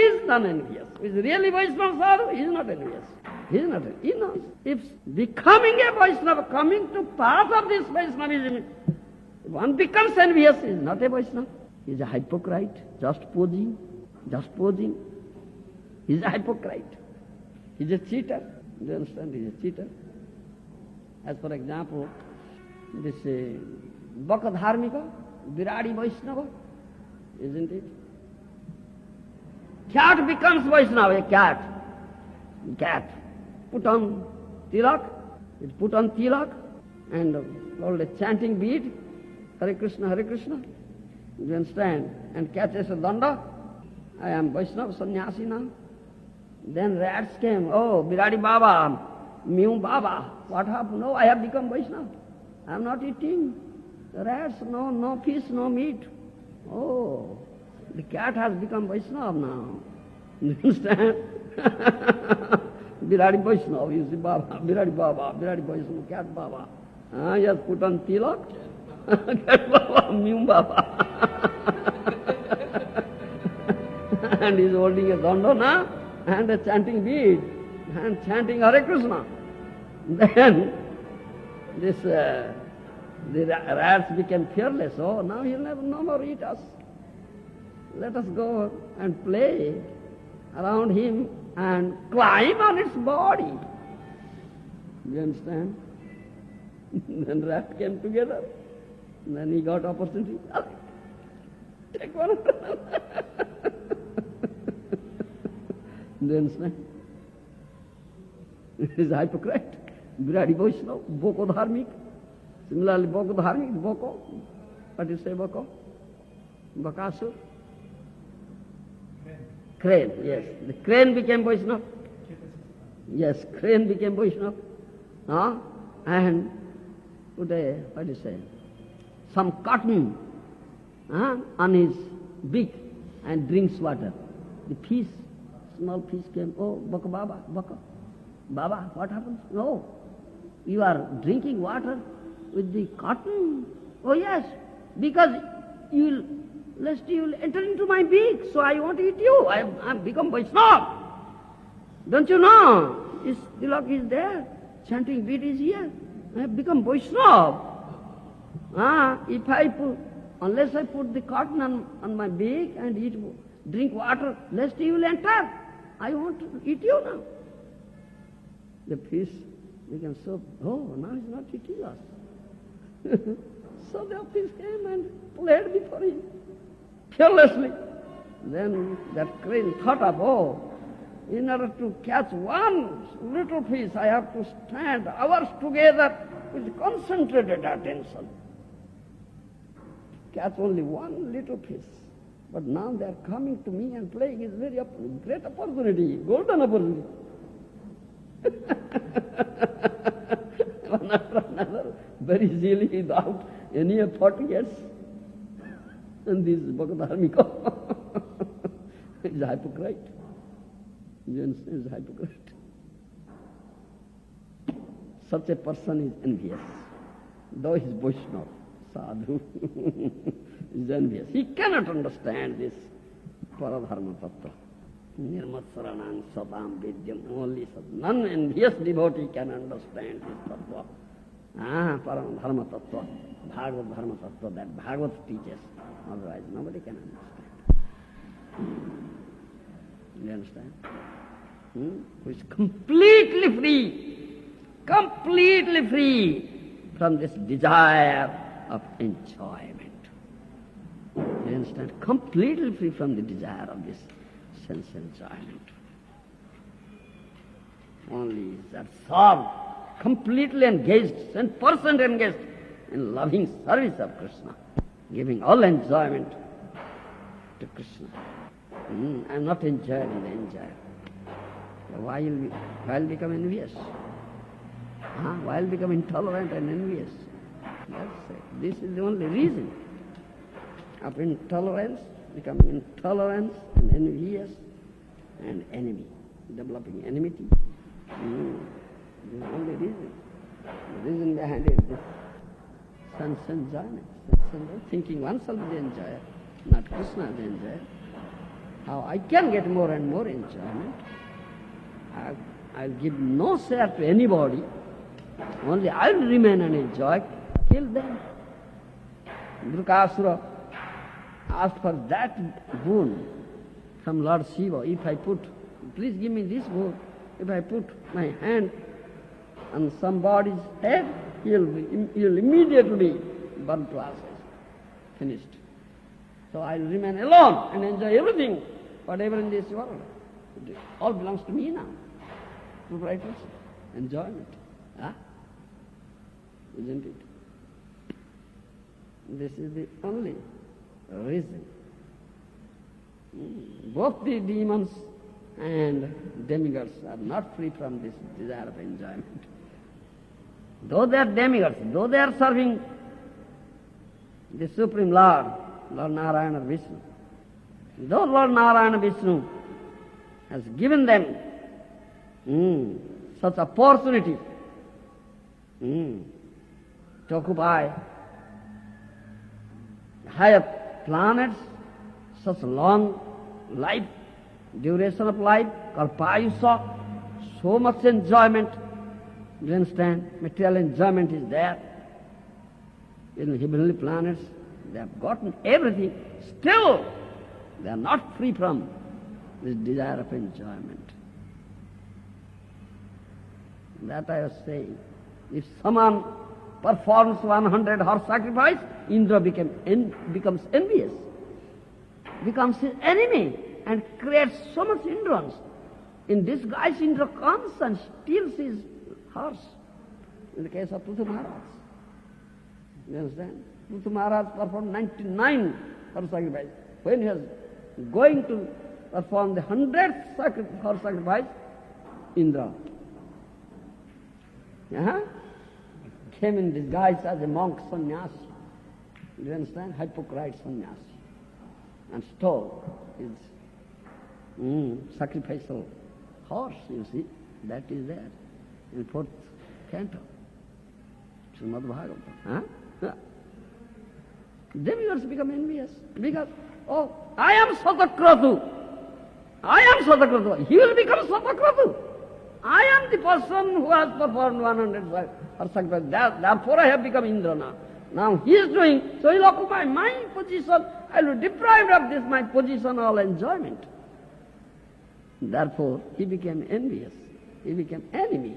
is non-envious. Who is really Vaishnava sadhu, he is not envious. He is not. He knows. If becoming a Vaishnava, coming to path of this Vaishnavism, if one becomes envious, he is not a Vaishnava. He is a hypocrite, just posing. He is a hypocrite. He is a cheater. Do you understand? He is a cheater. As for example, this Bakadharmika, Viradi Vaishnava, isn't it? Cat becomes Vaishnava, a cat. Put on tilak, and all the chanting bead, Hare Krishna, Hare Krishna. Do you understand? And catches a danda. I am Vaishnava sannyasi now. Then rats came. Oh, Viradi Baba, Mew Baba. What happened? No, I have become Vaishnava. I am not eating rats, no fish, no meat. Oh, the cat has become Vaishnava now. You understand? Viradi Vaishnava, you see, Baba, Viradi Vaishnava, cat Baba. He has put on tilak, cat Baba, Mew Baba. And he is holding a danda and a chanting bead and chanting Hare Krishna. Then the rats became fearless. Oh, now he'll never no more eat us. Let us go and play around him and climb on its body. You understand? Then rats came together. Then he got opportunity. Take one. Do you understand? He is a hypocrite. Viradi Vaishnava, Boko Dharmik. Similarly, Boko Dharmik, Boko. What do you say, Boko? Bakasur? Crane, yes. The crane became Vaishnava. Yes, crane became Vaishnava. And put what do you say, some cotton on his beak and drinks water. The fish, small fish came. Oh, Baka Baba, Baka. Baba, what happens? No, you are drinking water with the cotton. Oh yes, because lest you will enter into my beak, so I want to eat you. I have become Vaishnava. Don't you know? His tilak is there, chanting bead is here. I have become Vaishnava. Unless I put the cotton on my beak and drink water, lest you will enter. I want to eat you now. The fish became so, now he's not eating us. So the fish came and played before him, carelessly. Then that crane thought of, in order to catch one little fish, I have to stand hours together with concentrated attention. Catch only one little fish. But now they are coming to me and playing is very great opportunity, golden opportunity. One after another, very easily, without any effort, yes. And this Bhakadharmika is a hypocrite. Is a hypocrite. Such a person is envious. Though he is Vaishnava, sadhu, is envious. He cannot understand this Paradharma Tattva. Nirmatsaranam Satam Vidyam, only non-envious devotee can understand this Tattva. Paradharma Tattva, Bhagavad Dharma Tattva that Bhagavad teaches. Otherwise nobody can understand. You understand? Who is completely free from this desire of enjoyment. You understand? Completely free from the desire of this sense enjoyment. Only that soul, completely engaged, 100% engaged in loving service of Krishna, giving all enjoyment to Krishna. I'm not enjoying the enjoyer. Why will become envious? Why will become intolerant and envious? That's it. This is the only reason of intolerance, becoming intolerance and envious and enemy, developing enmity. This is the only reason. The reason behind it is sense enjoyment. Thinking oneself the enjoyer, not Krishna the enjoyer. how I can get more and more enjoyment. I'll give no share to anybody. Only I'll remain and enjoy. Kill them. Dhrukasura asked for that boon from Lord Shiva. If I put, please give me this boon. If I put my hand on somebody's head, he'll immediately be burnt to ashes. Finished. So I'll remain alone and enjoy everything, whatever in this world. It all belongs to me now. Proprietors, enjoyment. Huh? Isn't it? This is the only reason. Both the demons and demigods are not free from this desire of enjoyment. Though they are demigods, though they are serving the Supreme Lord, Lord Narayana Vishnu, though Lord Narayana Vishnu has given them such opportunity to occupy higher planets, such long life, duration of life, kalpayusha, so much enjoyment. Do you understand? Material enjoyment is there. In the heavenly planets, they have gotten everything. Still, they are not free from this desire of enjoyment. That I was saying. If someone performs 100 horse sacrifice, Indra becomes envious, becomes his enemy, and creates so much hindrance. In this guise, Indra comes and steals his horse. In the case of Prithu Maharaj. You understand? Prithu Maharaj performed 99 horse sacrifice. When he was going to perform the 100th horse sacrifice, Indra came in disguise as a monk sannyasi. Do you understand? Hypocrite sannyasi. And stole his sacrificial horse, you see. That is there in 4th canto. Srimad Bhagavatam. Demigods become envious because, oh, I am Satakratu. I am Satakratu. He will become Satakratu. I am the person who has performed 100 horse sacrifice. Therefore I have become Indra now. Now he is doing, so he will occupy my position. I will be deprived of this, my positional enjoyment. Therefore he became envious. He became enemy.